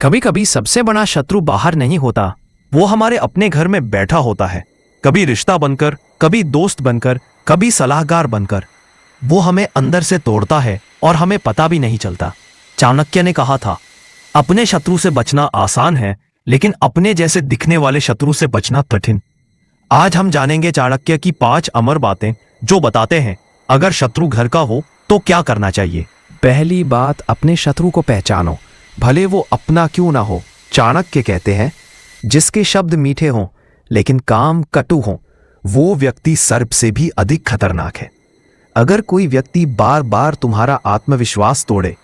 कभी कभी सबसे बड़ा शत्रु बाहर नहीं होता, वो हमारे अपने घर में बैठा होता है। कभी रिश्ता बनकर, कभी दोस्त बनकर, कभी सलाहकार बनकर। वो हमें अंदर से तोड़ता है और हमें पता भी नहीं चलता। चाणक्य ने कहा था, अपने शत्रु से बचना आसान है, लेकिन अपने जैसे दिखने वाले शत्रु से बचना कठिन। आज हम जानेंगे चाणक्य की 5 अमर बातें जो बताते हैं अगर शत्रु घर का हो तो क्या करना चाहिए। पहली बात, अपने शत्रु को पहचानो, भले वो अपना क्यों ना हो। चाणक्य कहते हैं, जिसके शब्द मीठे हों लेकिन काम कटु हों, वो व्यक्ति सर्प से भी अधिक खतरनाक है। अगर कोई व्यक्ति बार बार तुम्हारा आत्मविश्वास तोड़े,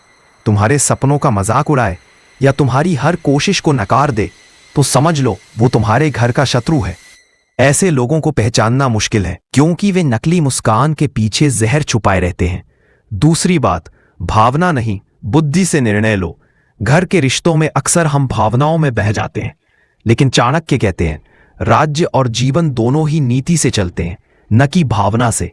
तुम्हारे सपनों का मजाक उड़ाए या तुम्हारी हर कोशिश को नकार दे, तो समझ लो वो तुम्हारे घर का शत्रु है। ऐसे लोगों को पहचानना मुश्किल है, क्योंकि वे नकली मुस्कान के पीछे जहर छुपाए रहते हैं। दूसरी बात, भावना नहीं बुद्धि से निर्णय लो। घर के रिश्तों में अक्सर हम भावनाओं में बह जाते हैं, लेकिन चाणक्य कहते हैं, राज्य और जीवन दोनों ही नीति से चलते हैं, न कि भावना से।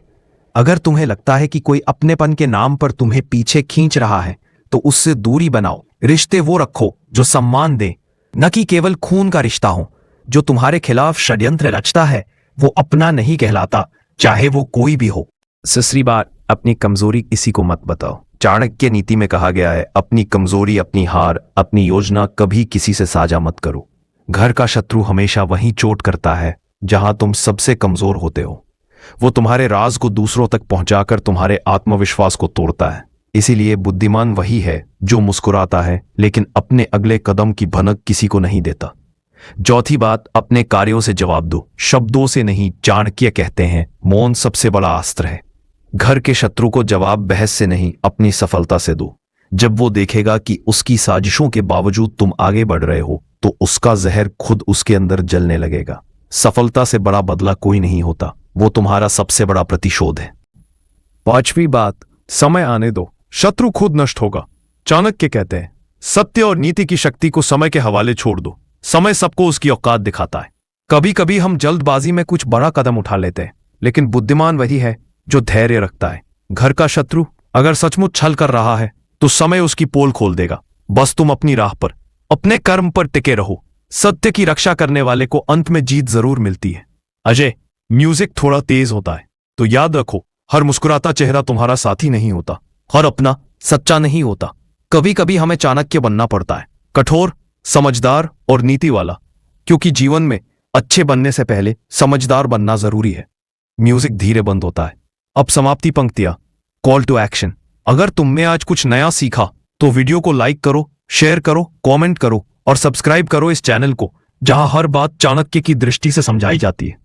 अगर तुम्हें लगता है कि कोई अपनेपन के नाम पर तुम्हें पीछे खींच रहा है, तो उससे दूरी बनाओ। रिश्ते वो रखो जो सम्मान दे, न कि केवल खून का रिश्ता हो। जो तुम्हारे खिलाफ षड्यंत्र रचता है वो अपना नहीं कहलाता, चाहे वो कोई भी हो। तीसरी बात, अपनी कमजोरी किसी को मत बताओ। चाणक्य नीति में कहा गया है, अपनी कमजोरी, अपनी हार, अपनी योजना कभी किसी से साझा मत करो। घर का शत्रु हमेशा वहीं चोट करता है जहां तुम सबसे कमजोर होते हो। वो तुम्हारे राज को दूसरों तक पहुंचाकर तुम्हारे आत्मविश्वास को तोड़ता है। इसीलिए बुद्धिमान वही है जो मुस्कुराता है लेकिन अपने अगले कदम की भनक किसी को नहीं देता। चौथी बात, अपने कार्यों से जवाब दो, शब्दों से नहीं। चाणक्य कहते हैं, मौन सबसे बड़ा अस्त्र है। घर के शत्रु को जवाब बहस से नहीं, अपनी सफलता से दो। जब वो देखेगा कि उसकी साजिशों के बावजूद तुम आगे बढ़ रहे हो, तो उसका जहर खुद उसके अंदर जलने लगेगा। सफलता से बड़ा बदला कोई नहीं होता, वो तुम्हारा सबसे बड़ा प्रतिशोध है। 5वीं बात, समय आने दो, शत्रु खुद नष्ट होगा। चाणक्य कहते हैं, सत्य और नीति की शक्ति को समय के हवाले छोड़ दो। समय सबको उसकी औकात दिखाता है। कभी कभी हम जल्दबाजी में कुछ बड़ा कदम उठा लेते हैं, लेकिन बुद्धिमान वही है जो धैर्य रखता है। घर का शत्रु अगर सचमुच छल कर रहा है तो समय उसकी पोल खोल देगा। बस तुम अपनी राह पर, अपने कर्म पर टिके रहो। सत्य की रक्षा करने वाले को अंत में जीत जरूर मिलती है। अजय, म्यूजिक थोड़ा तेज होता है तो याद रखो, हर मुस्कुराता चेहरा तुम्हारा साथी नहीं होता, हर अपना सच्चा नहीं होता। कभी कभी हमें चाणक्य बनना पड़ता है, कठोर, समझदार और नीति वाला, क्योंकि जीवन में अच्छे बनने से पहले समझदार बनना जरूरी है। म्यूजिक धीरे बंद होता है। अब समाप्ति पंक्तियां, कॉल टू एक्शन। अगर तुमने आज कुछ नया सीखा तो वीडियो को लाइक करो, शेयर करो, कमेंट करो और सब्सक्राइब करो इस चैनल को, जहां हर बात चाणक्य की दृष्टि से समझाई जाती है।